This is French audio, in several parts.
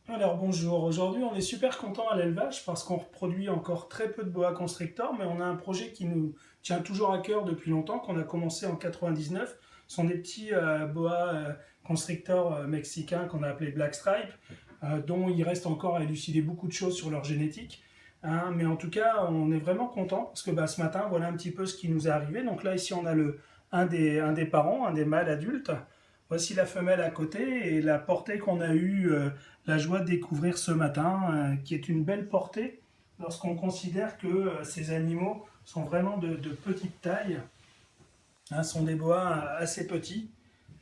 Alors bonjour, aujourd'hui on est super content à l'élevage parce qu'on reproduit encore très peu de boa constrictor, mais on a un projet qui nous tient toujours à cœur depuis longtemps, qu'on a commencé en 99. Ce sont des petits boa constrictors mexicains qu'on a appelés Black Stripe, dont il reste encore à élucider beaucoup de choses sur leur génétique. Hein, mais en tout cas, on est vraiment content parce que ce matin, voilà un petit peu ce qui nous est arrivé. Donc là, ici, on a un des parents, un des mâles adultes. Voici la femelle à côté et la portée qu'on a eue la joie de découvrir ce matin, qui est une belle portée lorsqu'on considère que ces animaux sont vraiment de petite taille, hein, sont des boas assez petits.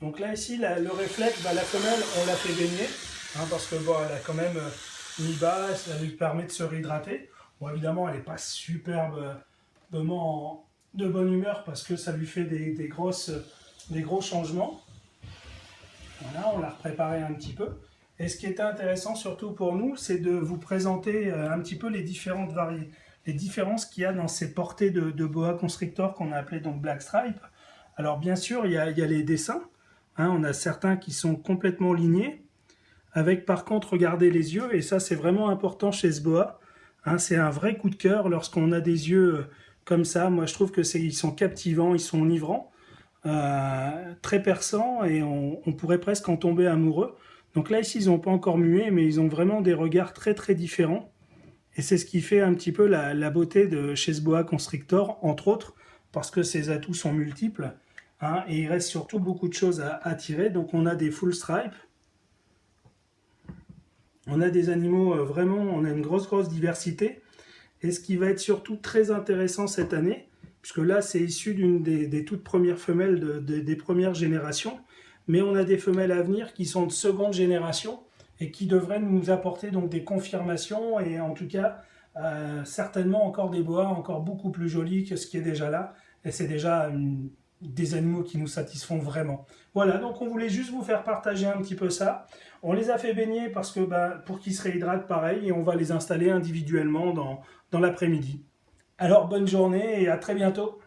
Donc là ici, le réflexe, la femelle, on l'a fait baigner, hein, parce que elle a quand même mis bas, ça lui permet de se réhydrater. Bon, évidemment, elle n'est pas superbement de bonne humeur parce que ça lui fait des gros changements. Voilà, on l'a préparé un petit peu. Et ce qui est intéressant surtout pour nous, c'est de vous présenter un petit peu les différences qu'il y a dans ces portées de boa constrictor qu'on a appelées donc Black Stripe. Alors bien sûr, il y a les dessins. Hein, on a certains qui sont complètement lignés, avec par contre, regardez les yeux, et ça c'est vraiment important chez ce boa. Hein, c'est un vrai coup de cœur lorsqu'on a des yeux comme ça. Moi je trouve que ils sont captivants, ils sont enivrants, très perçants, et on pourrait presque en tomber amoureux. Donc là, ici, ils n'ont pas encore mué, mais ils ont vraiment des regards très très différents. Et c'est ce qui fait un petit peu la beauté de chez ce boa constrictor, entre autres, parce que ses atouts sont multiples. Hein, et il reste surtout beaucoup de choses à tirer. Donc on a des full stripes, on a des animaux vraiment, on a une grosse diversité. Et ce qui va être surtout très intéressant cette année, puisque là c'est issu d'une des toutes premières femelles des premières générations, mais on a des femelles à venir qui sont de seconde génération et qui devraient nous apporter donc des confirmations et en tout cas certainement encore des boas encore beaucoup plus jolis que ce qui est déjà là. Et c'est déjà des animaux qui nous satisfont vraiment. Voilà, donc on voulait juste vous faire partager un petit peu ça. On les a fait baigner parce que pour qu'ils se réhydratent pareil, et on va les installer individuellement dans l'après-midi. Alors bonne journée et à très bientôt.